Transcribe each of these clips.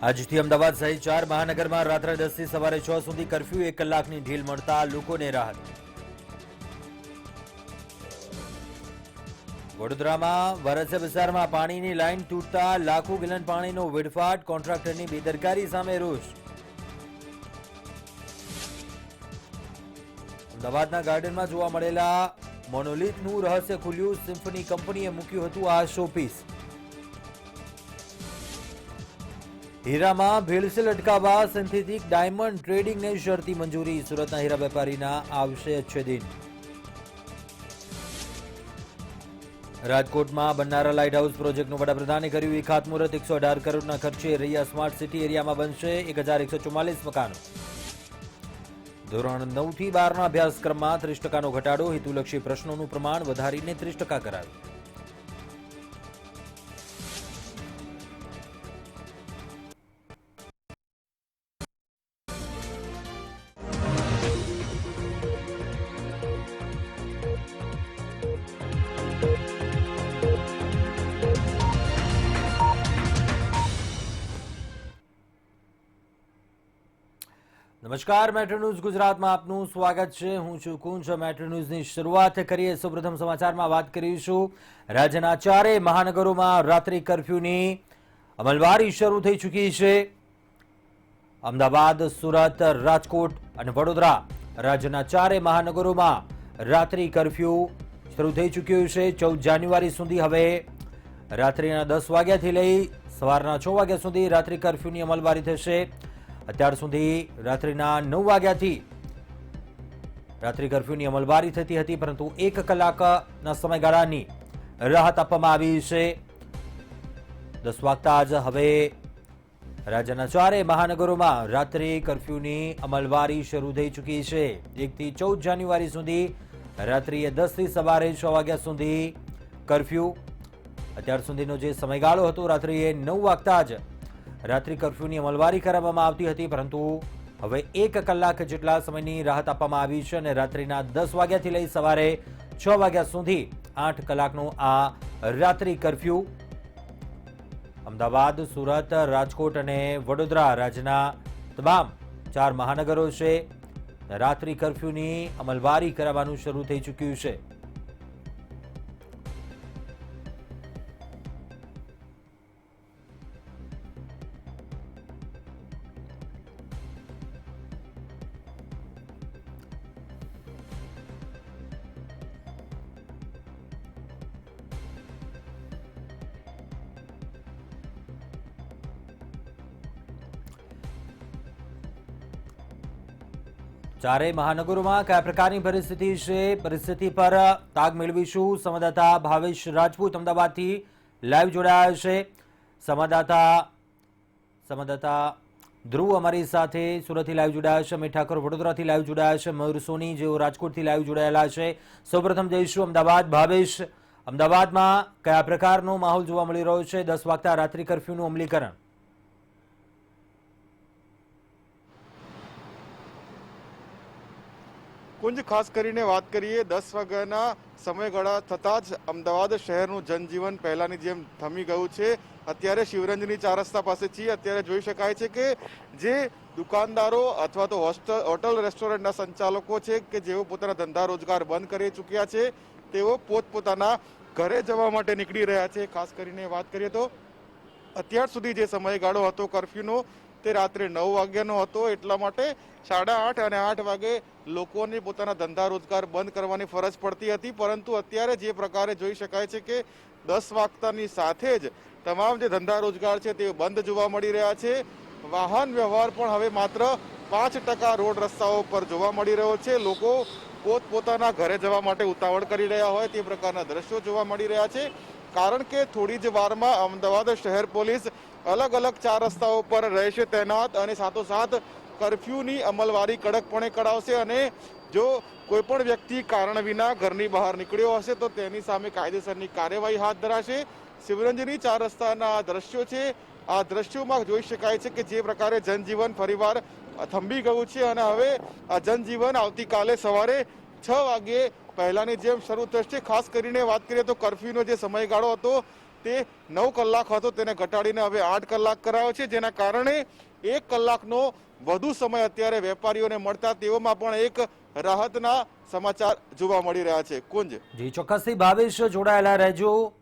આજથી અમદાવાદ સહિત 4 મહાનગરમાં રાત્રે 10 થી સવારે 6 સુધી કર્ફ્યુ 1 કલાકની ઢીલ મળતા લોકોને રાહત। વડોદરામાં વરસે વિસ્તારમાં પાણીની લાઈન તૂટતા લાખો ગેલન પાણીનો વેડફાટ, કોન્ટ્રાક્ટરની બેદરકારી સામે રોષ। અમદાવાદના ગાર્ડનમાં જોવા મળેલા મોનોલિથનું રહસ્ય ખુલ્યું, સિમ્ફની કંપનીએ મૂક્યું હતું આ શોપીસ। હીરામાં ભેળસેળ અટકાવવા સિન્થેટિક ડાયમંડ ટ્રેડિંગને શરતી મંજૂરી, સુરતના હીરા વેપારીના આવશે અચ્છેદિન। રાજકોટમાં બનનારા લાઇટ હાઉસ પ્રોજેક્ટનું વડાપ્રધાને કર્યું ખાતમુહૂર્ત। 118 કરોડના ખર્ચે રૈયા સ્માર્ટ સિટી એરિયામાં બનશે 1144 મકાનો। ધોરણ 9 થી 12ના અભ્યાસક્રમમાં 30% ઘટાડો, હેતુલક્ષી પ્રશ્નોનું પ્રમાણ વધારીને 30% કરાયું। નમસ્કાર, મેટ્રો ન્યૂઝ ગુજરાતમાં આપનું સ્વાગત છે। હું છું કુંજ। મેટ્રો ન્યૂઝની શરૂઆત કરીએ। સૌપ્રથમ સમાચારમાં વાત કરીશું રાજ્યના 4 મહાનગરોમાં રાત્રિ કર્ફ્યુની અમલવારી શરૂ થઈ ચૂકી છે। અમદાવાદ, સુરત, રાજકોટ અને વડોદરા રાજ્યના 4 મહાનગરોમાં રાત્રિ કર્ફ્યુ શરૂ થઈ ચૂક્યું છે। 14 જાન્યુઆરી સુધી હવે રાત્રિના 10 વાગ્યાથી લઈ સવારના 6 વાગ્યા સુધી રાત્રિ કર્ફ્યુની અમલવારી થશે। અત્યાર સુધી રાત્રિના 9 વાગ્યાથી રાત્રિ કર્ફ્યુની અમલવારી થતી હતી, પરંતુ 1 કલાકના સમયગાળાની રાહત આપવામાં આવી છે। 10 વાગતા જ હવે રાજ્યના 4 મહાનગરોમાં રાત્રિ કર્ફ્યુની અમલવારી શરૂ થઈ ચૂકી છે। 1 થી 14 જાન્યુઆરી સુધી રાત્રિએ 10 થી સવારે 6 વાગ્યા સુધી કર્ફ્યુ। અત્યાર સુધીનો જે સમયગાળો હતો રાત્રિએ 9 વાગતા જ રાત્રિ કર્ફ્યુની અમલવારી કરવામાં આવતી હતી, પરંતુ હવે 1 કલાક જેટલા સમયની રાહત આપવામાં આવી છે અને રાત્રિના 10 વાગ્યાથી લઈ સવારે 6 વાગ્યા સુધી 8 કલાકનું આ રાત્રિ કર્ફ્યુ અમદાવાદ, સુરત, રાજકોટ અને વડોદરા રાજ્યના તમામ 4 મહાનગરો છે। રાત્રિ કર્ફ્યુની અમલવારી કરાવવાનું શરૂ થઈ ચૂક્યું છે। ચારે મહાનગરોમાં કયા પ્રકારની પરિસ્થિતિ છે, પરિસ્થિતિ પર તાગ મેળવીશું। સંવાદદાતા ભાવેશ રાજપૂત અમદાવાદથી લાઈવ જોડાયા છે। સંવાદદાતા ધ્રુવ અમારી સાથે સુરતથી લાઈવ જોડાયા છે, અમિત ઠાકોર વડોદરાથી લાઈવ જોડાયા છે, મયુર સોની જેઓ રાજકોટથી લાઈવ જોડાયેલા છે। સૌપ્રથમ જઈશું અમદાવાદ। ભાવેશ, અમદાવાદમાં કયા પ્રકારનો માહોલ જોવા મળી રહ્યો છે 10 વાગતા રાત્રિ કર્ફ્યુનું અમલીકરણ? કુંજ, ખાસ કરીને વાત કરીએ 10 વાગ્યાના સમયગાળા થતાં જ અમદાવાદ શહેરનું જનજીવન પહેલાની જેમ થમી ગયું છે। અત્યારે શિવરંજની 4 રસ્તા પાસે છીએ। અત્યારે જોઈ શકાય છે કે જે દુકાનદારો અથવા તો હોટલ રેસ્ટોરન્ટના સંચાલકો છે કે જેઓ પોતાના ધંધા રોજગાર બંધ કરી ચૂક્યા છે, તેઓ પોતપોતાના ઘરે જવા માટે નીકળી રહ્યા છે। ખાસ કરીને વાત કરીએ તો અત્યાર સુધી જે સમયગાળો હતો કર્ફ્યુનો તે રાત્રે 9 વાગ્યાનો હતો, એટલા માટે 8:30 અને 8 વાગે લોકોને પોતાના ધંધા રોજગાર બંધ કરવાની ફરજ પડતી હતી, પરંતુ અત્યારે જે પ્રકારે જોઈ શકાય છે કે 10 વાગતાની સાથે જ તમામ જે ધંધા રોજગાર છે તે બંધ જોવા મળી રહ્યા છે। વાહન વ્યવહાર પણ હવે માત્ર 5% રોડ રસ્તાઓ પર જોવા મળી રહ્યો છે। લોકો પોતપોતાના ઘરે જવા માટે ઉતાવળ કરી રહ્યા હોય તે પ્રકારના દ્રશ્યો જોવા મળી રહ્યા છે, કારણ કે થોડી જ વારમાં અમદાવાદ શહેર પોલીસ અલગ અલગ 4 રસ્તાઓ પર રહેશે તૈનાત અને સાથોસાથ કર્ફ્યુની અમલવારી કડકપણે કરાવશે અને જો કોઈ પણ વ્યક્તિ કારણ વિના ઘરની બહાર નીકળ્યો હશે તો તેની સામે કાયદેસરની કાર્યવાહી હાથ ધરાશે। શિવરંજની 4 રસ્તાના આ દ્રશ્યો છે। આ દ્રશ્યોમાં જોઈ શકાય છે કે જે પ્રકારે જનજીવન ફરીવાર થંભી ગયું છે અને હવે આ જનજીવન આવતીકાલે સવારે 6 વાગ્યે પહેલાની જેમ શરૂ થશે। ખાસ કરીને વાત કરીએ તો કર્ફ્યુનો જે સમયગાળો હતો તે 9 કલાક હતો તેને ઘટાડીને હવે 8 કલાક કરાયો છે, જેના કારણે 1 કલાકનો વધુ સમય અત્યારે વેપારીઓને મળતા તેઓમાં પણ એક રાહતના સમાચાર જોવા મળી રહ્યા છે. કુંજ જી ચોક્કસથી ભાવેશ જોડાયેલા રહેજો.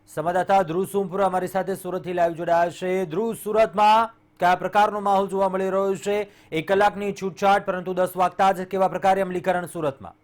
સંવાદદાતા ધ્રુવ સોમપુરા અમારી સાથે સુરતથી લાઈવ જોડાયા છે. ધ્રુવ, સુરતમાં કયા પ્રકારનો માહોલ જોવા મળી રહ્યો છે? 1 કલાકની છૂટછાટ, પરંતુ 10 વાગતા જ કેવા પ્રકારે અમલીકરણ સુરતમાં?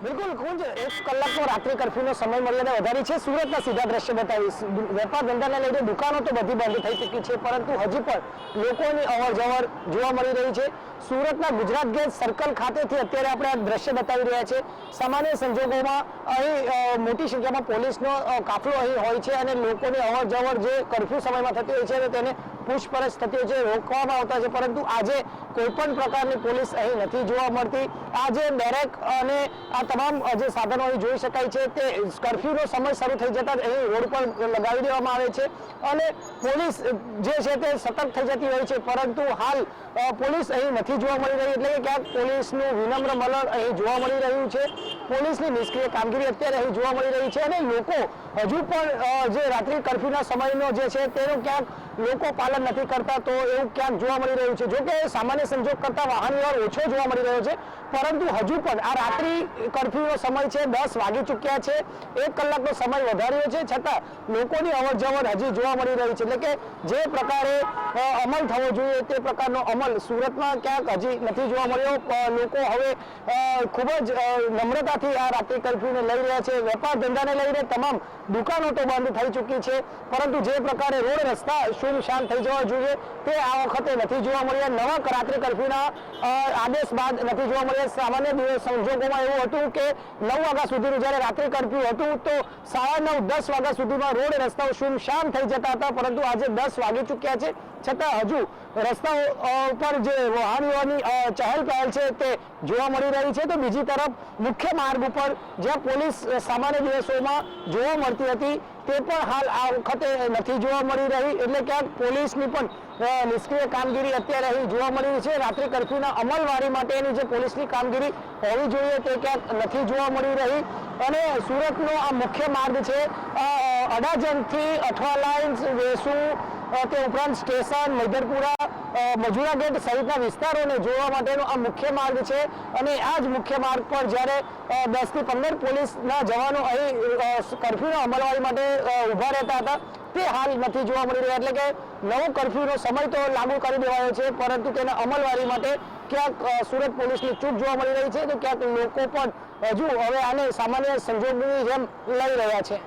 બિલકુલ કુંજ, 1 કલાકનો રાત્રિ કર્ફ્યુનો સમય મર્યાદા વધારી છે. સુરતના સીધા દ્રશ્ય બતાવીશ. વેપાર ધંધાને લઈને દુકાનો તો બધી બંધ થઈ ચૂકી છે, પરંતુ હજી પણ લોકોની અવરજવર જોવા મળી રહી છે. સુરતના ગુજરાત ગેટ સર્કલ ખાતેથી અત્યારે આપણે આ દ્રશ્ય બતાવી રહ્યા છે. સામાન્ય સંજોગોમાં અહીં મોટી સંખ્યામાં પોલીસનો કાફલો અહીં હોય છે અને લોકોની અવરજવર જે કર્ફ્યુ સમયમાં થતી હોય છે તેને પૂછપરછ થતી હોય છે, રોકવામાં આવતા છે, પરંતુ આજે કોઈ પણ પ્રકારની પોલીસ અહીં નથી જોવા મળતી. આજે બેરેક અને આ તમામ જે સાધનો અહીં જોઈ શકાય છે તે કર્ફ્યુનો સમય શરૂ થઈ જતા અહીં રોડ પર લગાવી દેવામાં આવે છે અને પોલીસ જે છે તે સતર્ક થઈ જતી હોય છે, પરંતુ હાલ પોલીસ અહીં નથી જોવા મળી રહી. એટલે કે ક્યાંક પોલીસનું વિનમ્ર મલણ અહીં જોવા મળી રહ્યું છે. પોલીસની નિષ્ક્રિય કામગીરી અત્યારે અહીં જોવા મળી રહી છે અને લોકો હજુ પણ જે રાત્રિ કર્ફ્યુના સમયનો જે છે તેનું ક્યાંક લોકો પાલન નથી કરતા, તો એવું ક્યાંક જોવા મળી રહ્યું છે. જો કે સામાન્ય સંજોગ કરતા વાહન વ્યવહાર ઓછો જોવા મળી રહ્યો છે, પરંતુ હજુ પણ આ રાત્રિ કર્ફ્યુનો સમય છે, 10 વાગી ચૂક્યા છે, 1 કલાકનો સમય વધાર્યો છે, છતાં લોકોની અવરજવર હજી જોવા મળી રહી છે. એટલે કે જે પ્રકારે અમલ થવો જોઈએ તે પ્રકારનો અમલ સુરતમાં ક્યાંક હજી નથી જોવા મળ્યો. લોકો હવે ખૂબ જ નમ્રતાથી આ રાત્રિ કર્ફ્યુને લઈ રહ્યા છે. વેપાર ધંધાને લઈને તમામ દુકાનો તો બંધ થઈ ચૂકી છે, પરંતુ જે પ્રકારે રોડ રસ્તા સુમસામ થઈ જવા જોઈએ તે આ વખતે નથી જોવા મળ્યા. નવા રાત્રિ કર્ફ્યુના આદેશ બાદ નથી જોવા મળ્યા. સામાન્ય દિવસ સંજોગોમાં એવું હતું કે 9 વાગ્યા સુધીનું જ્યારે રાત્રિ કર્ફ્યુ હતું તો 9:30 10 વાગ્યા સુધીમાં રોડ રસ્તાઓ સુમસામ થઈ જતા હતા, પરંતુ આજે 10 વાગી ચૂક્યા છે, છતાં હજુ રસ્તાઓ પર જે વાહન વ્યવહારની ચહેલ પહેલ છે તે જોવા મળી રહી છે. તો બીજી તરફ મુખ્ય માર્ગ ઉપર જ્યાં પોલીસ સામાન્ય દિવસોમાં જોવા મળતી હતી તે પણ હાલ આ વખતે નથી જોવા મળી રહી. એટલે ક્યાંક પોલીસની પણ નિષ્ક્રિય કામગીરી અત્યારે અહીં જોવા મળી રહી છે. રાત્રિ કર્ફ્યુના અમલવારી માટેની જે પોલીસની કામગીરી હોવી જોઈએ તે ક્યાંક નથી જોવા મળી રહી. અને સુરતનો આ મુખ્ય માર્ગ છે, અડાજણથી અઠવા લાઇન્સ, વેસુ, તે ઉપરાંત સ્ટેશન, મૈદરપુરા, મજુરા ગેટ સહિતના વિસ્તારોને જોડવા માટેનો આ મુખ્ય માર્ગ છે અને આ જ મુખ્ય માર્ગ પર જ્યારે 10 થી 15 પોલીસના જવાનો અહીં કર્ફ્યુના અમલવારી માટે ઊભા રહેતા હતા તે હાલ નથી જોવા મળી રહ્યા. એટલે કે નવો કર્ફ્યુનો સમય તો લાગુ કરી દેવાયો છે, પરંતુ તેના અમલવારી માટે ક્યાંક સુરત પોલીસની ચૂક જોવા મળી રહી છે, તો ક્યાંક લોકો પણ હજુ હવે આને સામાન્ય સંજોગની જેમ લઈ રહ્યા છે.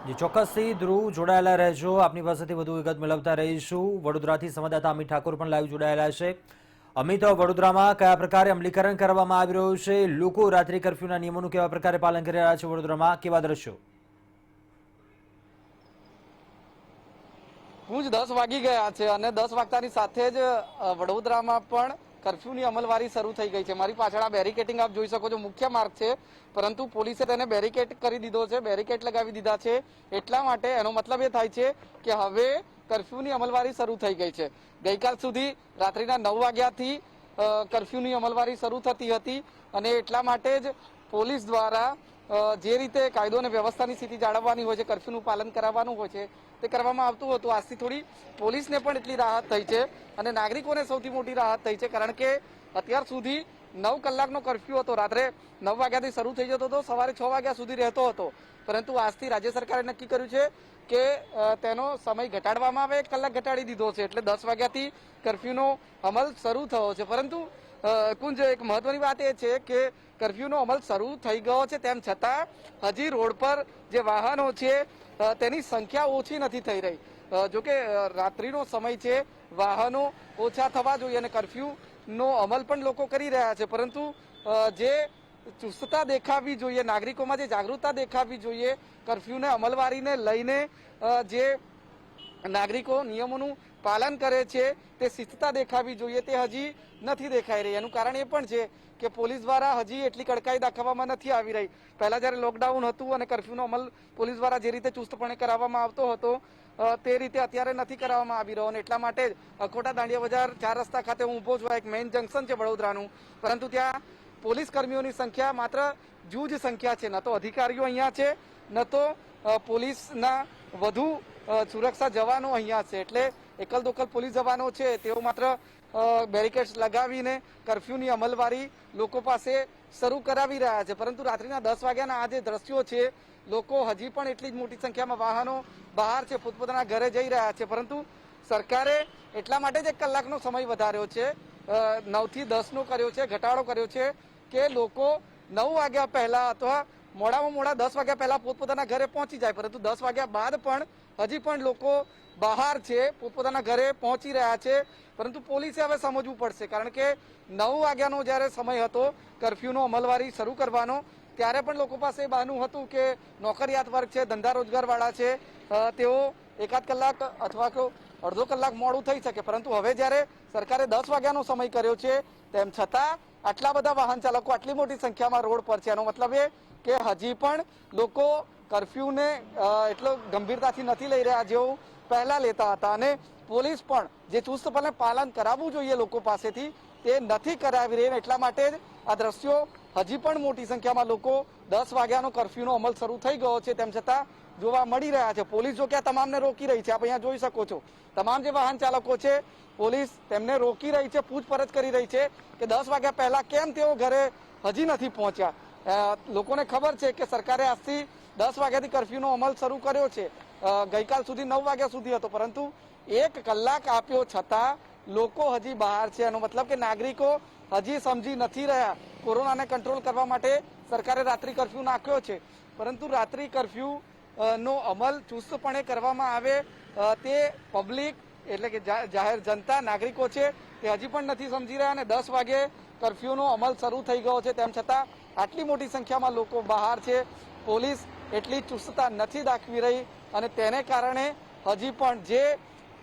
જી ચોક્કસથી ધ્રુવ જોડાયેલા રહેજો. આપની પાસેથી વધુ વિગત મેળવતા રહીશું. વડોદરાથી સંવાદદાતા અમિત ઠાકોર પણ લાઈવ જોડાયેલા છે. અમિત, વડોદરામાં કયા પ્રકારે અમલીકરણ કરવામાં આવી રહ્યું છે? લોકો રાત્રિ કર્ફ્યુના નિયમોનું કેવા પ્રકારે પાલન કરી રહ્યા છે? વડોદરામાં કેવા દ્રશ્યો? પૂજ 10 વાગી ગયા છે અને 10 વાગતાની સાથે જ વડોદરામાં પણ કર્ફ્યુની અમલવારી શરૂ થઈ ગઈ છે. મારી પાછળ આ બેરિકેટિંગ આપ જોઈ શકો છો, મુખ્ય માર્ગ છે, પરંતુ પોલીસે તેને બેરિકેડ કરી દીધો છે, બેરિકેડ લગાવી દીધા છે. એટલા માટે એનો મતલબ એ થાય છે કે હવે કર્ફ્યુની અમલવારી શરૂ થઈ ગઈ છે. ગઈકાલ સુધી રાત્રિના 9 વાગ્યાથી કર્ફ્યુની અમલવારી શરૂ થતી હતી અને એટલા માટે જ પોલીસ દ્વારા જે રીતે કાયદો અને વ્યવસ્થાની સ્થિતિ જાળવવાની હોય છે, કર્ફ્યુનું પાલન કરાવવાનું હોય છે તે કરવામાં આવતું હતું. આજથી થોડી પોલીસને પણ એટલી રાહત થઈ છે અને નાગરિકોને સૌથી મોટી રાહત થઈ છે, કારણ કે અત્યાર સુધી 9 કલાકનો કર્ફ્યુ હતો. રાત્રે 9 વાગ્યાથી શરૂ થઈ જતો હતો, સવારે 6 વાગ્યા સુધી રહેતો હતો, પરંતુ આજથી રાજ્ય સરકારે નક્કી કર્યું છે કે તેનો સમય ઘટાડવામાં આવે, 1 કલાક ઘટાડી દીધો છે. એટલે 10 વાગ્યાથી કર્ફ્યુનો અમલ શરૂ થયો છે. પરંતુ કુંજ, એક મહત્વની વાત એ છે કે કર્ફ્યુનો અમલ શરૂ થઈ ગયો છે, તેમ છતાં હજી રોડ પર જે વાહનો છે તેની સંખ્યા ઓછી નથી થઈ રહી. જોકે રાત્રિનો સમય છે, વાહનો ઓછા થવા જોઈએ અને કર્ફ્યુનો અમલ પણ લોકો કરી રહ્યા છે, પરંતુ જે ચુસ્તતા દેખાવી જોઈએ, નાગરિકોમાં જે જાગૃતતા દેખાવી જોઈએ, કર્ફ્યુને અમલવારીને લઈને જે નાગરિકો નિયમોનું પાલન કરે છે તે શિસ્તતા દેખાવી જોઈએ, તે હજી નથી દેખાઈ રહી. એનું કારણ એ પણ છે કે પોલીસ દ્વારા હજી એટલી કડકાઈ દાખવવામાં નથી આવી રહી. પહેલા જ્યારે લોકડાઉન હતું અને કર્ફ્યુનો અમલ પોલીસ દ્વારા જે રીતે ચુસ્તપણે કરાવવામાં આવતો હતો તે રીતે અત્યારે નથી કરાવવામાં આવી રહ્યો. અને એટલા માટે જ અખોટા દાંડિયા બજાર 4 રસ્તા ખાતે હું ઊભો છું. એક મેઇન જંકશન છે વડોદરાનું, પરંતુ ત્યાં પોલીસ કર્મીઓની સંખ્યા માત્ર જૂજ સંખ્યા છે. ન તો અધિકારીઓ અહીંયા છે, ન તો પોલીસના વધુ સુરક્ષા જવાનો અહીંયા છે. એટલે એકલ દોકલ પોલીસ જવાનો છે તેઓ માત્ર બેરિકેડ્સ લગાવીને કર્ફ્યુની અમલવારી લોકો પાસે શરૂ કરાવી રહ્યા છે. પરંતુ રાત્રિના 10 વાગ્યાના આ જે દ્રશ્યો છે, લોકો હજી પણ એટલી જ મોટી સંખ્યામાં વાહનો બહાર છે, પોતપોતાના ઘરે જઈ રહ્યા છે. પરંતુ સરકારે એટલા માટે જ 1 કલાકનો સમય વધાર્યો છે, 9 થી 10 નો કર્યો છે, ઘટાડો કર્યો છે કે લોકો 9 વાગ્યા પહેલા અથવા મોડામાં મોડા 10 વાગ્યા પહેલા પોતપોતાના ઘરે પહોંચી જાય. પરંતુ 10 વાગ્યા બાદ પણ હજી પણ લોકો બહાર છે, પોતપોતાના ઘરે પહોંચી રહ્યા છે. પરંતુ પોલીસે હવે સમજવું પડશે, કારણ કે 9 વાગ્યાનો જ્યારે સમય હતો કર્ફ્યુનો અમલવારી શરૂ કરવાનો, ત્યારે પણ લોકો પાસે બહાનું હતું કે નોકરિયાત વર્ગ છે, ધંધા રોજગારવાળા છે, તેઓ 1-8 કલાક અથવા તો અડધો કલાક મોડું થઈ શકે. પરંતુ હવે જ્યારે સરકારે 10 વાગ્યાનો સમય કર્યો છે, તેમ છતાં આટલા બધા વાહન ચાલકો આટલી મોટી સંખ્યામાં રોડ પર છે. એનો મતલબ એ કે હજી પણ લોકો કર્ફ્યુને એટલો ગંભીરતાથી નથી લઈ રહ્યા જેવું પહેલા લેતા હતા. અને પોલીસ પણ જે ચુસ્તપણે પાલન કરાવવું જોઈએ લોકો પાસેથી તે નથી કરાવી રહી. એટલા માટે જ આ દ્રશ્યો હજી પણ મોટી સંખ્યામાં લોકો 10 વાગ્યાનો કર્ફ્યુનો અમલ શરૂ થઈ ગયો છે તેમ છતાં જોવા મળી રહ્યા છે. પોલીસ જો કે આ તમામને રોકી રહી છે. આપ અહીંયા જોઈ શકો છો, તમામ જે વાહન ચાલકો છે પોલીસ તેમને રોકી રહી છે, પૂછપરછ કરી રહી છે કે 10 વાગ્યા પહેલા કેમ તેઓ ઘરે હજી નથી પહોંચ્યા. લોકોને ખબર છે કે સરકારે આજથી 10 વાગ્યાથી કર્ફ્યુનો અમલ શરૂ કર્યો છે. ગઈકાલ સુધી 9 વાગ્યા સુધી હતો, પરંતુ 1 કલાક આપ્યો છતાં લોકો હજી બહાર છે. એનો મતલબ કે નાગરિકો હજી સમજી નથી રહ્યા. કોરોનાને કંટ્રોલ કરવા માટે સરકારે રાત્રિ કર્ફ્યુ નાખ્યો છે, પરંતુ રાત્રિ કર્ફ્યુ નો અમલ ચુસ્તપણે કરવામાં આવે તે પબ્લિક એટલે કે જાહેર જનતા નાગરિકો છે તે હજી પણ નથી સમજી રહ્યા. અને 10 વાગે કર્ફ્યુનો અમલ શરૂ થઈ ગયો છે તેમ છતાં આટલી મોટી સંખ્યામાં લોકો બહાર છે. પોલીસ એટલી ચુસ્તતા નથી દાખવી રહી અને તેને કારણે હજી પણ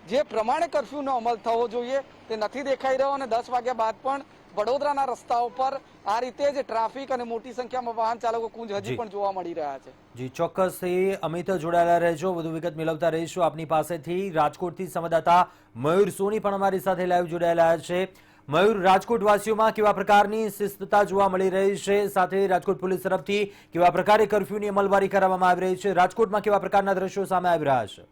જે પ્રમાણે કર્ફ્યુનો અમલ થવો જોઈએ તે નથી દેખાઈ રહ્યો. અને 10 વાગ્યા બાદ પણ વડોદરાના રસ્તાઓ પર આ રીતે જ ટ્રાફિક અને મોટી સંખ્યામાં વાહન ચાલકો કુંજ હજી પણ જોવા મળી રહ્યા છે. જી ચોક્કસથી અમિત જોડાયેલા રહેજો, વધુ વિગત મેળવતા રહીશું આપની પાસેથી. રાજકોટથી સંવાદદાતા મયુર સોની પણ અમારી સાથે લાઈવ જોડાયેલા છે. મયુર, રાજકોટ વાસીઓમાં કેવા પ્રકારની શિસ્તતા જોવા મળી રહી છે, સાથે રાજકોટ પોલીસ તરફથી કેવા પ્રકારે કર્ફ્યુની અમલવારી કરવામાં આવી રહી છે, રાજકોટમાં કેવા પ્રકારના દ્રશ્યો સામે આવી રહ્યા છે?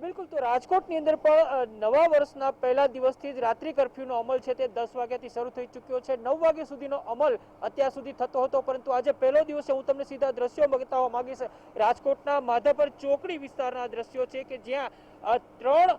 બિલકુલ, તો રાજકોટની અંદર પણ નવા વર્ષના પહેલા દિવસથી જ રાત્રિ કર્ફ્યુનો અમલ છે તે 10 વાગ્યાથી શરૂ થઈ ચૂક્યો છે. 9 વાગ્યા સુધીનો અમલ અત્યાર સુધી થતો હતો, પરંતુ આજે પહેલો દિવસે હું તમને સીધા દ્રશ્યો બતાવવા માંગીશ. રાજકોટના માધાપર ચોકડી વિસ્તારના દ્રશ્યો છે કે જ્યાં 3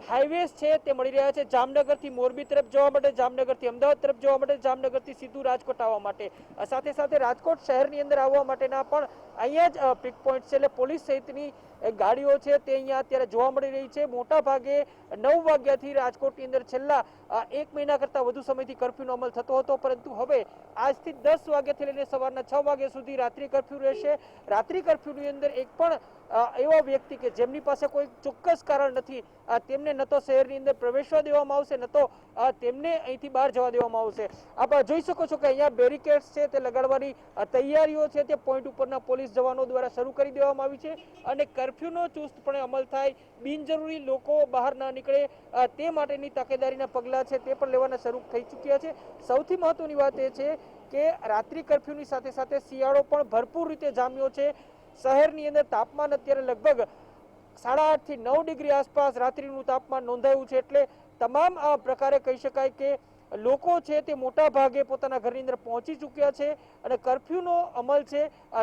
હાઈવેઝ છે તે મળી રહ્યા છે. જામનગરથી મોરબી તરફ જવા માટે, જામનગરથી અમદાવાદ તરફ જવા માટે, જામનગરથી સીધું રાજકોટ આવવા માટે, સાથે સાથે રાજકોટ શહેરની અંદર આવવા માટેના પણ અહીંયા જ પિક પોઈન્ટ છે. એટલે પોલીસ સહિતની ગાડીઓ છે તે અહીંયા અત્યારે જોવા મળી રહી છે. મોટા ભાગે 9 વાગ્યાથી રાજકોટની અંદર છેલ્લા 1 મહિના કરતાં વધુ સમયથી કર્ફ્યુનો અમલ થતો હતો, પરંતુ હવે આજથી 10 વાગ્યાથી લઈને સવારના 6 વાગ્યા સુધી રાત્રિ કર્ફ્યુ રહેશે. રાત્રિ કર્ફ્યુની અંદર એક પણ એવા વ્યક્તિ કે જેમની પાસે કોઈ ચોક્કસ કારણ નથી તેમને ન તો શહેરની અંદર પ્રવેશવા દેવામાં આવશે, ન તો તેમને અહીંથી બહાર જવા દેવામાં આવશે. આપ જોઈ શકો છો કે અહીંયા બેરિકેડ્સ છે તે લગાડવાની તૈયારીઓ છે તે પોઈન્ટ ઉપરના પોલીસ જવાનો દ્વારા શરૂ કરી દેવામાં આવી છે. અને કર્ફ્યુનો ચુસ્તપણે અમલ થાય, બિનજરૂરી લોકો બહાર ના નીકળે તે માટેની તકેદારીના પગલાં છે તે પણ લેવાના શરૂ થઈ ચૂક્યા છે. સૌથી મહત્વની વાત એ છે કે રાત્રિ કર્ફ્યુની સાથે સાથે શિયાળો પણ ભરપૂર રીતે જામ્યો છે. શહેરની અંદર તાપમાન અત્યારે લગભગ 8.5 થી 9 ડિગ્રી આસપાસ રાત્રિનું તાપમાન નોંધાયું છે. એટલે તમામ આ પ્રકારે કહી શકાય કે લોકો છે તે મોટા ભાગે પોતાના ઘરની અંદર પહોંચી ચૂક્યા છે. અને કર્ફ્યુનો અમલ છે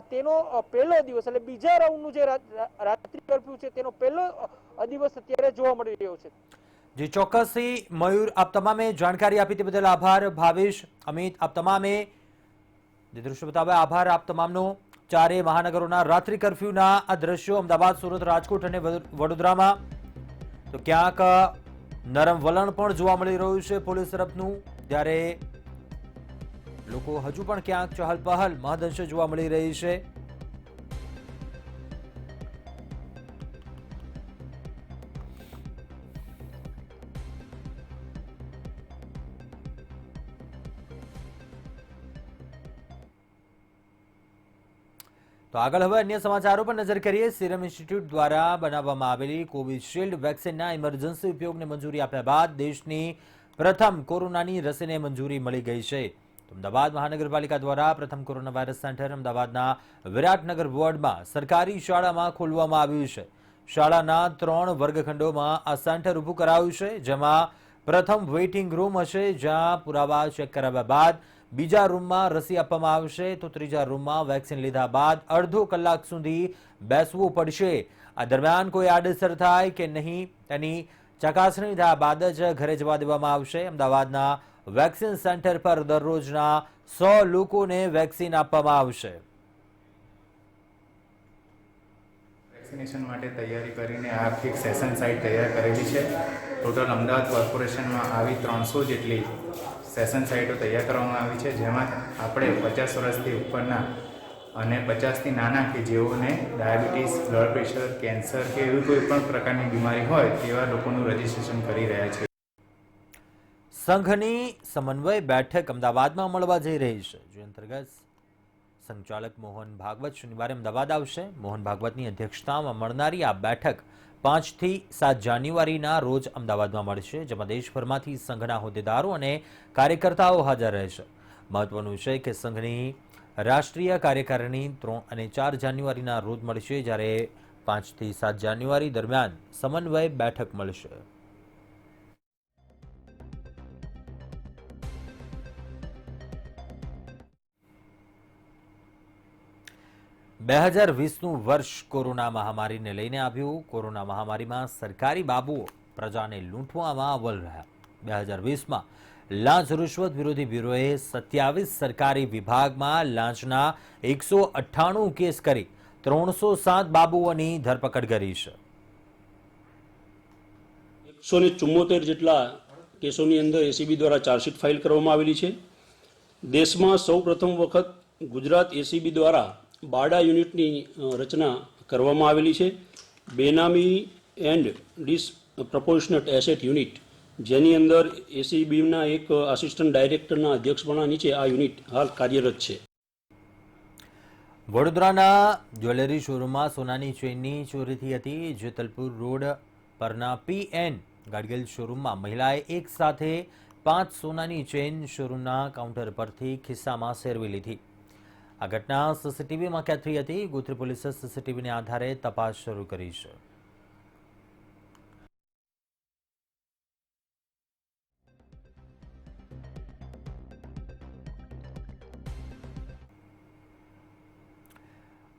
તેનો પહેલો દિવસ એટલે બીજા રાઉન્ડનું જે રાત્રિ કર્ફ્યુ છે તેનો પહેલો દિવસ અત્યારે જોવા મળી રહ્યો છે. જી ચોક્કસથી મયુર, આપ તમામે જાણકારી આપી તે બદલ આભાર. ભાવેશ, અમિત, આપ તમામે જે દ્રશ્ય બતાવ્યા આભાર આપ તમામનો. ચારે મહાનગરોના રાત્રિ કર્ફ્યુના આ દ્રશ્યો અમદાવાદ, સુરત, રાજકોટ અને વડોદરામાં તો ક્યાંક નરમ વલણ પણ જોવા મળી રહ્યું છે પોલીસ તરફનું, ત્યારે લોકો હજુ પણ ક્યાંક ચહલ પહલ મહદઅંશે જોવા મળી રહી છે. તો આગળ હવે અન્ય સમાચારો પર નજર કરીએ. સિરમ ઇન્સ્ટિટ્યૂટ દ્વારા બનાવવામાં આવેલી કોવિશિલ્ડ વેક્સિનના ઇમરજન્સી ઉપયોગને મંજૂરી આપ્યા બાદ દેશની પ્રથમ કોરોનાની રસીને મંજૂરી મળી ગઈ છે. અમદાવાદ મહાનગરપાલિકા દ્વારા પ્રથમ કોરોના વાયરસ સેન્ટર અમદાવાદના વિરાટનગર વોર્ડમાં સરકારી શાળામાં ખોલવામાં આવ્યું છે. શાળાના 3 વર્ગખંડોમાં આ સેન્ટર ઊભું કરાયું છે, જેમાં પ્રથમ વેઇટિંગ રૂમ હશે, જ્યાં પુરાવા ચેક કરાવ્યા બાદ બીજા રૂમમાં રસી આપવામાં આવશે, તો ત્રીજા રૂમમાં વેક્સિન લીધા બાદ અડધો કલાક સુધી બેસવું પડશે. આ દરમિયાન કોઈ આડઅસર થાય કે નહીં તેની ચકાસણી થયા બાદ જ ઘરે જવા દેવામાં આવશે. અમદાવાદના વેક્સિન સેન્ટર પર દરરોજના 100 લોકોને વેક્સિન આપવામાં આવશે. વેક્સિનેશન માટે તૈયારી કરીને આ આખી સેશન સાઇટ તૈયાર કરેલી છે. ટોટલ અમદાવાદ કોર્પોરેશનમાં આવી 300 જેટલી સેશન સાઇટો તૈયાર કરવામાં આવી છે, જેમાં આપણે 50 વર્ષથી ઉપરના અને 50થી નાના કે જેઓને ડાયાબિટીસ, બ્લડ પ્રેશર, કેન્સર કે એવી કોઈ પણ પ્રકારની બીમારી હોય તેવા લોકોનું રજીસ્ટ્રેશન કરી રહ્યા છે. સંઘની સમન્વય બેઠક અમદાવાદમાં મળવા જઈ રહી છે, જે અંતર્ગત સંચાલક મોહન ભાગવત શનિવારે અમદાવાદ આવશે. મોહન ભાગવતની અધ્યક્ષતામાં મળનારી આ બેઠક 5 થી 7 જાન્યુઆરીના રોજ અમદાવાદમાં મળશે, જેમાં દેશભરમાંથી સંઘના હોદ્દેદારો અને કાર્યકર્તાઓ હાજર રહેશે. મહત્વનું છે કે સંઘની રાષ્ટ્રીય કાર્યકારિણી 3 અને 4 જાન્યુઆરીના રોજ મળશે, જ્યારે 5 થી 7 જાન્યુઆરી દરમિયાન સમન્વય બેઠક મળશે. બે 2020નું વર્ષ કોરોના મહામારીને લઈને આવ્યું. કોરોના મહામારીમાં સરકારી બાબુઓ પ્રજાને લૂંટવામાં અવ્વલ રહ્યા. 2020માં લાંચ રૂશ્વત વિરોધી બ્યુરોએ 27 સરકારી વિભાગમાં લાંચના 198 કેસ કરી 307 બાબુઓની ધરપકડ કરી છે. 174 જેટલા કેસોની અંદર એસીબી દ્વારા ચાર્જશીટ ફાઇલ કરવામાં આવેલી છે. દેશમાં સૌ પ્રથમ વખત ગુજરાત એસીબી દ્વારા બાડા યુનિટની રચના કરવામાં આવેલી છે. બેનામી એન્ડ ડિસપ્રોપોર્શનેટ એસેટ યુનિટ, જેની અંદર એસીબીના એક આસિસ્ટન્ટ ડાયરેક્ટરના અધ્યક્ષપણા નીચે આ યુનિટ હાલ કાર્યરત છે. વડોદરાના જ્વેલરી શોરૂમમાં સોનાની ચેઇનની ચોરી થઈ હતી. જેતલપુર રોડ પરના પીએન ગાડગિલ શોરૂમમાં મહિલાએ એક સાથે 5 સોનાની ચેઇન શોરૂમના કાઉન્ટર પરથી ખિસ્સામાં સેરવી લીધી. આ ઘટના સીસીટીવીમાં કેદ થઈ હતી. ગોત્રી પોલીસે સીસીટીવીને આધારે તપાસ શરૂ કરી છે.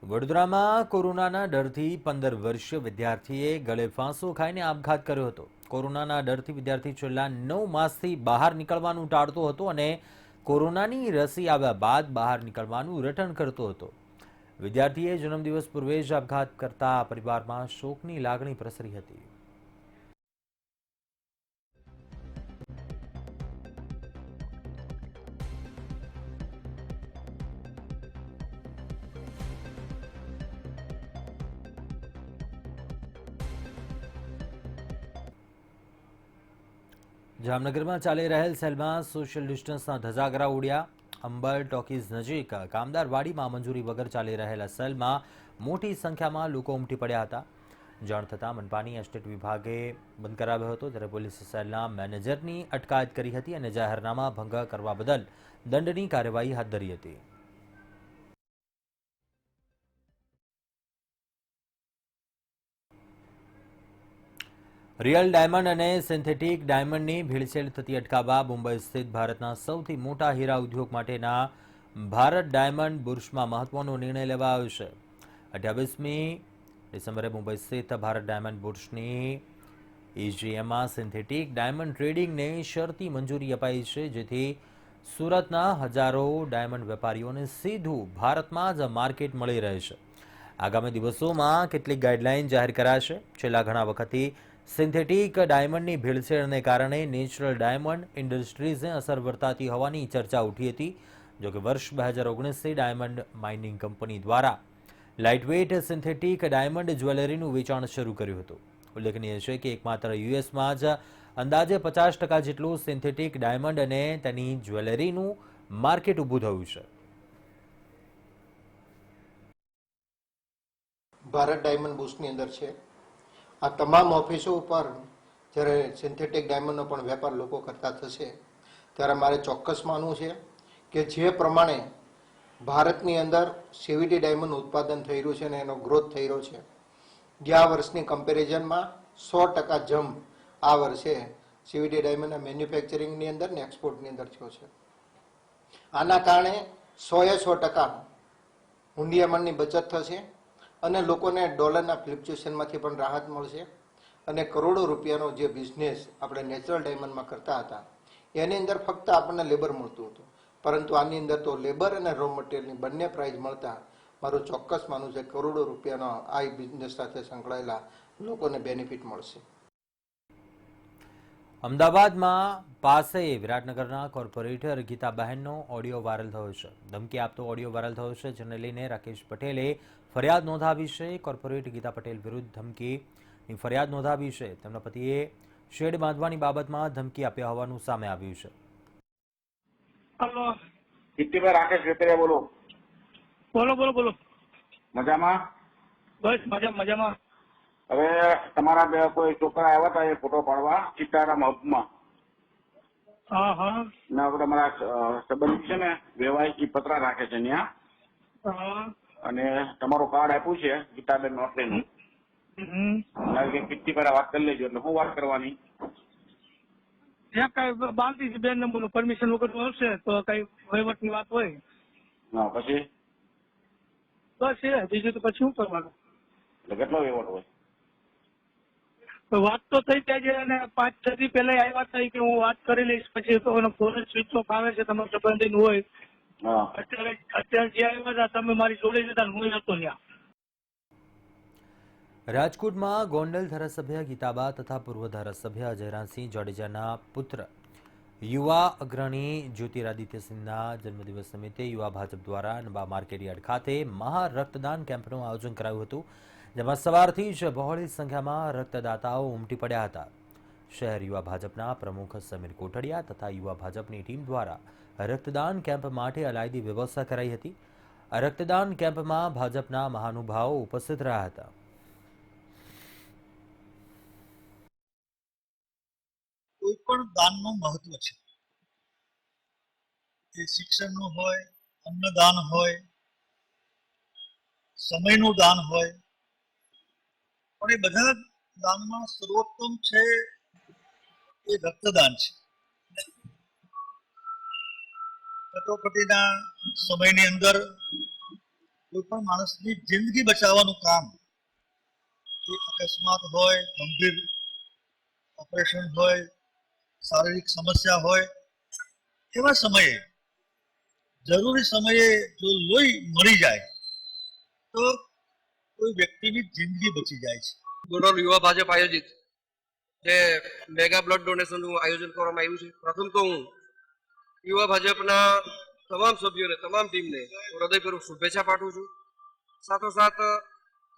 વડોદરામાં કોરોનાના ડરથી 15 વર્ષીય વિદ્યાર્થીએ ગળે ફાંસો ખાઈને આપઘાત કર્યો હતો. કોરોનાના ડરથી વિદ્યાર્થી છેલ્લા 9 માસથી બહાર નીકળવાનું ટાળતો હતો અને કોરોનાની રસી આવ્યા બાદ બહાર નીકળવાનું રટણ કરતો હતો. વિદ્યાર્થીએ જન્મદિવસ પૂર્વે જ આપઘાત કરતા પરિવારમાં શોકની લાગણી પ્રસરી હતી. જામનગરમાં ચાલી રહેલ સેલમાં સોશિયલ ડિસ્ટન્સના ધજાગરા ઉડ્યા. અંબર ટોકીઝ નજીક કામદાર વાડીમાં મંજૂરી વગર ચાલી રહેલા સેલમાં મોટી સંખ્યામાં લોકો ઉમટી પડ્યા હતા. જાણ થતાં મનપાની એસ્ટેટ વિભાગે બંધ કરાવ્યો હતો, ત્યારે પોલીસે સેલના મેનેજરની અટકાયત કરી હતી અને જાહેરનામા ભંગ કરવા બદલ દંડની કાર્યવાહી હાથ ધરી હતી. રિયલ ડાયમંડ અને સિન્થેટિક ડાયમંડની ભેળસેળ થતી અટકાવવા મુંબઈ સ્થિત ભારતના સૌથી મોટા હીરા ઉદ્યોગ માટેના ભારત ડાયમંડ બુર્સમાં મહત્વનો નિર્ણય લેવાયો છે. 28મી ડિસેમ્બરે મુંબઈ સ્થિત ભારત ડાયમંડ બુર્સની એજીએમમાં સિન્થેટિક ડાયમંડ ટ્રેડિંગને શરતી મંજૂરી અપાઈ છે, જેથી સુરતના હજારો ડાયમંડ વેપારીઓને સીધું ભારતમાં જ માર્કેટ મળી રહેશે. આગામી દિવસોમાં કેટલીક ગાઈડલાઈન જાહેર કરાશે. છેલ્લા ઘણા વખતથી સિન્થેટિક ડાયમંડની ભેળસેળને કારણે નેચરલ ડાયમંડ ઇન્ડસ્ટ્રીઝને અસર વર્તાતી હોવાની ચર્ચા ઉઠી હતી. જોકે વર્ષ 2019થી ડાયમંડ માઇનિંગ કંપની દ્વારા લાઇટવેઇટ સિન્થેટિક ડાયમંડ જ્વેલરીનું વેચાણ શરૂ કર્યું હતું. ઉલ્લેખનીય છે કે એકમાત્ર યુએસમાં જ અંદાજે 50% જેટલું સિન્થેટિક ડાયમંડ અને તેની જ્વેલરીનું માર્કેટ ઊભું થયું છે. ભારત ડાયમંડ બુસ્ટની અંદર છે. આ તમામ ઓફિસો ઉપર જ્યારે સિન્થેટિક ડાયમંડનો પણ વેપાર લોકો કરતા થશે ત્યારે મારે ચોક્કસ માનવું છે કે જે પ્રમાણે ભારતની અંદર સીવીડી ડાયમંડ ઉત્પાદન થઈ રહ્યું છે અને એનો ગ્રોથ થઈ રહ્યો છે, ગયા વર્ષની કમ્પેરિઝનમાં 100% જમ્પ આ વર્ષે સીવીડી ડાયમંડના મેન્યુફેક્ચરિંગની અંદર ને એક્સપોર્ટની અંદર થયો છે. આના કારણે 100% હુંડિયામણની બચત થશે અને લોકોને ડોલરના ફ્લિક્ચ્યુએશનમાંથી પણ રાહત મળશે અને કરોડો રૂપિયાનો જે બિઝનેસ આપણે નેચરલ ડાયમંડમાં કરતા હતા એની અંદર ફક્ત આપણને લેબર મળતું હતું, પરંતુ આની અંદર તો લેબર અને રો મટીરિયલની બંને પ્રાઇસ મળતા મારું ચોક્કસ માનવું છે કરોડો રૂપિયાનો આ બિઝનેસ સાથે સંકળાયેલા લોકોને બેનિફિટ મળશે. અમદાવાદમાં પાસે વિરાટનગરના કોર્પોરેટર ગીતાબહેનનો ઓડિયો વાયરલ થયો છે. ધમકી આપતો ઓડિયો વાયરલ થયો છે, જેને લઈને રાકેશ પટેલે ફરિયાદ નોંધાવી છે. કોર્પોરેટર ગીતા પટેલ વિરુદ્ધ ધમકીની ફરિયાદ નોંધાવી છે. તેમના પતિએ શેડ બાંધવાની બાબતમાં ધમકી આપ્યા હોવાનું સામે આવ્યું છે. હલો, કીર્તિભાઈ રાકેશ વેતરિયા બોલો. બોલો. મજામાં? બસ મજામાં. હવે તમારા બે કોઈ છોકરા આવ્યા હતા એ ફોટો પાડવા સીતારામ હબમાં. હા. ને આપણે અમારા સંબંધી છે ને વેવાય ઈ પત્ર રાખે છે ત્યાં, અને તમારું કાર્ડ આપ્યું છે ગીતાબેન નોટરીનું. કીર્તિભાઈ વાત કરી લેજો. એટલે હું વાત કરવાની કઈ બાંધી બેન નંબર પરમિશન વગર આવશે તો કઈ વહીવટની વાત હોય. હા, પછી બસ એ બીજું તો પછી શું કરવાનું. એટલે કેટલો વહીવટ હોય? વાત તો થઈ જાય છે અને 5-6 દી પહેલા આવ્યા હતા કે હું વાત કરી લઈશ, પછી તો એનો ફોન સ્વિચ ઓફ આવે છે તમારા સંબંધી હોય. અત્યારે જે આવ્યા હતા તમે મારી જોડે જતા હું હતો ત્યાં. રાજકોટમાં ગોંડલ ધારાસભ્ય ગીતાબા તથા પૂર્વ ધારાસભ્ય જયરાજસિંહ જાડેજાના પુત્ર યુવા અગ્રણી જ્યોતિરાદિત્યસિંહના જન્મદિવસ નિમિત્તે યુવા ભાજપ દ્વારા નવા માર્કેટયાર્ડ ખાતે મહા રક્તદાન કેમ્પનું આયોજન કરાયું હતું, જેમાં સવારથી જ બહોળી સંખ્યામાં રક્તદાતાઓ ઉમટી પડ્યા હતા. શહેર યુવા ભાજપના પ્રમુખ સમીર કોટડિયા તથા યુવા ભાજપની ટીમ દ્વારા રક્તદાન કેમ્પ માટે અલાયદી વ્યવસ્થા કરાઈ હતી. રક્તદાન કેમ્પમાં ભાજપના મહાનુભાવો ઉપસ્થિત રહ્યા હતા. કોઈ પણ દાનનું મહત્વ છે. એ શિક્ષણનું હોય, અન્નદાન હોય, સમયનું દાન હોય, પણ એ બધા દાનમાં સર્વોત્તમ છે એ રક્તદાન છે. કટોકટીના સમયની અંદર કોઈ પણ માણસની જિંદગી બચાવવાનું કામ, એ અકસ્માત હોય, ગંભીર ઓપરેશન હોય, શારીરિક સમસ્યા હોય, એવા સમયે જરૂરી સમયે જો લોહી મળી જાય તો કોઈ વ્યક્તિની જિંદગી બચી જાય છે. ગોંડલ યુવા ભાજપ આયોજિત જે મેગા બ્લડ ડોનેશનનું આયોજન કરવામાં આવ્યું છે. પ્રથમ તો હું યુવા ભાજપના તમામ સભ્યોને, તમામ ટીમને હૃદયપૂર્વક શુભેચ્છા પાઠવું છું. સાથોસાથ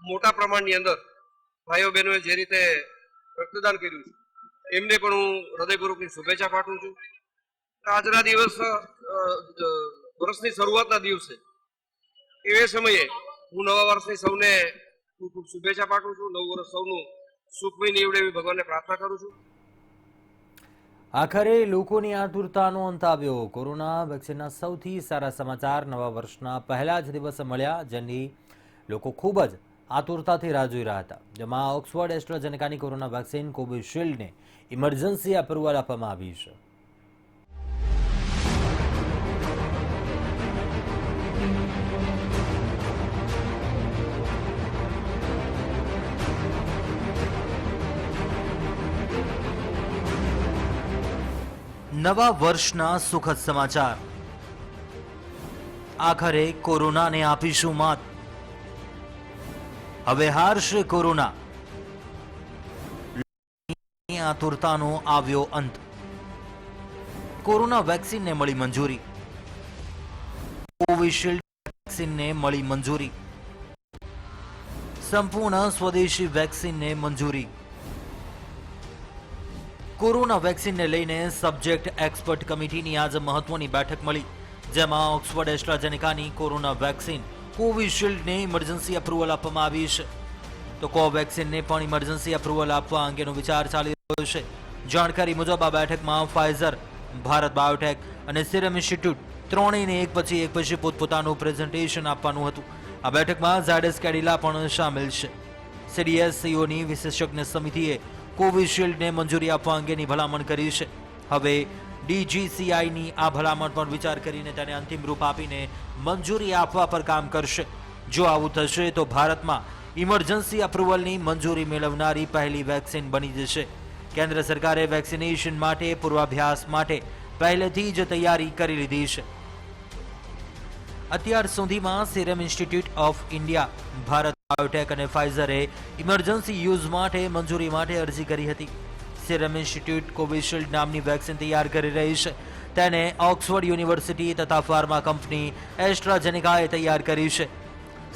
મોટા પ્રમાણની અંદર ભાઈઓ બહેનોએ જે રીતે રક્તદાન કર્યું છે એમને પણ હું હૃદયપૂર્વકની શુભેચ્છા પાઠવું છું. આજના દિવસ વર્ષની શરૂઆતના દિવસે એ સમયે હું નવા વર્ષની સૌને ખૂબ ખૂબ શુભેચ્છા પાઠવું છું. નવું વર્ષ સૌનું સુખમય નીવડે એવી ભગવાનને પ્રાર્થના કરું છું. આખરે લોકોની આતુરતાનો અંત આવ્યો. કોરોના વેક્સિનના સૌથી સારા સમાચાર નવા વર્ષના પહેલા જ દિવસે મળ્યા, જેની લોકો ખૂબ જ આતુરતાથી રાહ જોઈ રહ્યા હતા. જેમાં ઓક્સફર્ડ એસ્ટ્રાઝેનેકાની કોરોના વેક્સિન કોવિશિલ્ડને ઇમરજન્સી એપ્રુવલ આપવામાં આવી છે. નવા વર્ષના સુખદ સમાચાર. આખરે કોરોનાને આપીશું માત. હવે હારશે કોરોના. આતુરતાનો આવ્યો અંત. કોરોના વેક્સિનને મળી મંજૂરી. કોવિશિલ્ડ વેક્સિનને મળી મંજૂરી. સંપૂર્ણ સ્વદેશી વેક્સિનને મંજૂરી. કોરોના વેક્સિનને લઈને સબ્જેક્ટ એક્સપર્ટ કમિટીની આજે મહત્વની બેઠક મળી, જેમાં ઓક્સફર્ડ એસ્ટ્રાઝેનેકાની કોરોના વેક્સિન કોવિશિલ્ડને ઇમરજન્સી અપ્રુવલ આપવામાં આવી છે, તો કોવેક્સિનને પણ ઇમરજન્સી અપ્રુવલ આપવા અંગેનો વિચાર ચાલી રહ્યો છે. જાણકારી મુજબ આ બેઠકમાં ફાઇઝર, ભારત બાયોટેક અને સિરમ ઇન્સ્ટિટ્યૂટ ત્રણેયને એક પછી પોતપોતાનું પ્રેઝન્ટેશન આપવાનું હતું. આ બેઠકમાં ઝાયડસ કેડિલા પણ સામેલ છે. CDSCOની વિશેષજ્ઞ સમિતિએ કોવિશિલ્ડને મંજૂરી આપવા અંગેની ભલામણ કરી છે. હવે DGCIની આ ભલામણ પર વિચાર કરીને તેને અંતિમ રૂપ આપીને મંજૂરી આપવા પર કામ કરશે. જો આવું થશે તો ભારતમાં ઇમરજન્સી અપ્રુવલની મંજૂરી મેળવનારી પહેલી વેક્સિન બની જશે. કેન્દ્ર સરકારે વેક્સિનેશન માટે પૂર્વાભ્યાસ માટે પહેલેથી જ તૈયારી કરી લીધી છે. અત્યાર સુધીમાં serum institute of India, Bharat Biotech અને ફાઇઝરે ઇમરજન્સી યુઝ માટે મંજૂરી માટે અરજી કરી હતી. સિરમ ઇન્સ્ટિટ્યૂટ કોવિશિલ્ડ નામની વેક્સિન તૈયાર કરી રહી છે. તેને ઓક્સફર્ડ યુનિવર્સિટી તથા ફાર્મા કંપની એસ્ટ્રાઝેનેકાએ તૈયાર કરી છે.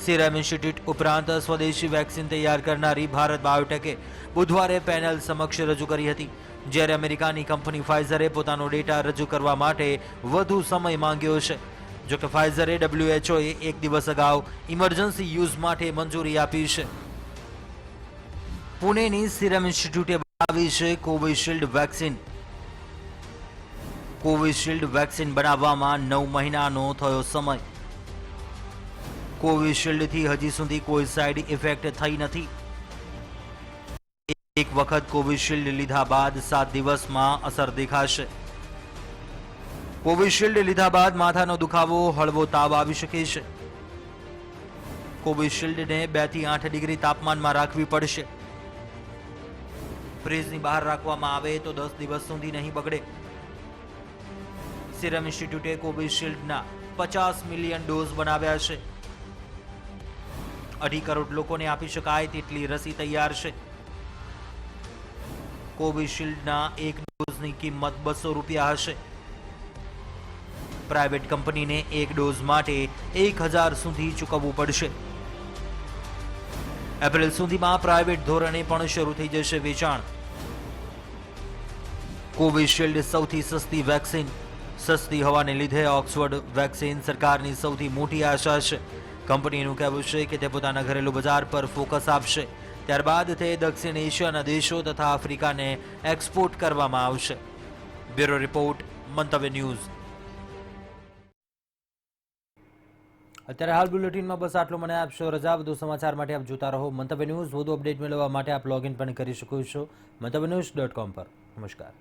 સિરમ ઇન્સ્ટિટ્યૂટ ઉપરાંત સ્વદેશી વેક્સિન તૈયાર કરનારી ભારત બાયોટેકે બુધવારે પેનલ સમક્ષ રજૂ કરી હતી, જ્યારે અમેરિકાની કંપની ફાઇઝરે પોતાનો ડેટા રજૂ કરવા માટે વધુ સમય માંગ્યો છે. જોકે ફાઇઝરે WHOએ એક દિવસ અગાઉ ઇમરજન્સી યુઝ માટે મંજૂરી આપી છે. પુણેની સિરમ ઇન્સ્ટિટ્યૂટે બનાવી છે કોવિશિલ્ડ વેક્સિન. કોવિશિલ્ડ વેક્સિન બનાવવામાં 9 મહિનાનો થયો સમય. કોવિશિલ્ડથી હજી સુધી કોઈ સાઇડ ઇફેક્ટ થઈ નથી. એક વખત કોવિશિલ્ડ લીધા બાદ 7 દિવસમાં અસર દેખાશે. કોવિશિલ્ડ લીધા બાદ માથાનો દુખાવો, હળવો તાવ આવી શકે છે. કોવિશિલ્ડને 2 થી 8 ડિગ્રી તાપમાનમાં રાખવી પડશે. ફ્રીજની બહાર રાખવામાં આવે તો 10 દિવસ સુધી નહીં બગડે. સિરમ ઇન્સ્ટિટ્યૂટે કોવિશિલ્ડના 50 મિલિયન ડોઝ બનાવ્યા છે. 2.5 કરોડ લોકોને આપી શકાય તેટલી રસી તૈયાર છે. કોવિશિલ્ડના એક ડોઝની કિંમત 200 રૂપિયા હશે. પ્રાઇવેટ કંપનીને એક ડોઝ માટે 1000 સુધી ચૂકવવું પડશે. એપ્રિલ સુધીમાં પ્રાઇવેટ ધોરણે પણ શરૂ થઈ જશે વેચાણ. કોવિશિલ્ડ સૌથી સસ્તી વેક્સિન. સસ્તી હોવાને લીધે ઓક્સફર્ડ વેક્સિન સરકારની સૌથી મોટી આશા છે. કંપનીનું કહેવું છે કે તે પોતાના ઘરેલું બજાર પર ફોકસ આપશે, ત્યારબાદ તે દક્ષિણ એશિયાના દેશો તથા આફ્રિકાને એક્સપોર્ટ કરવામાં આવશે. બ્યુરો રિપોર્ટ, મંતવ્ય ન્યૂઝ. અત્યારે હાલ બુલેટિનમાં બસ આટલું. મને આપશો રજા. વધુ સમાચાર માટે આપ જોતા રહો મંતવ્ય ન્યૂઝ. વધુ અપડેટ મેળવવા માટે આપ લોગિન પણ કરી શકો છો મંતવ્યન્યૂઝ.com પર. નમસ્કાર.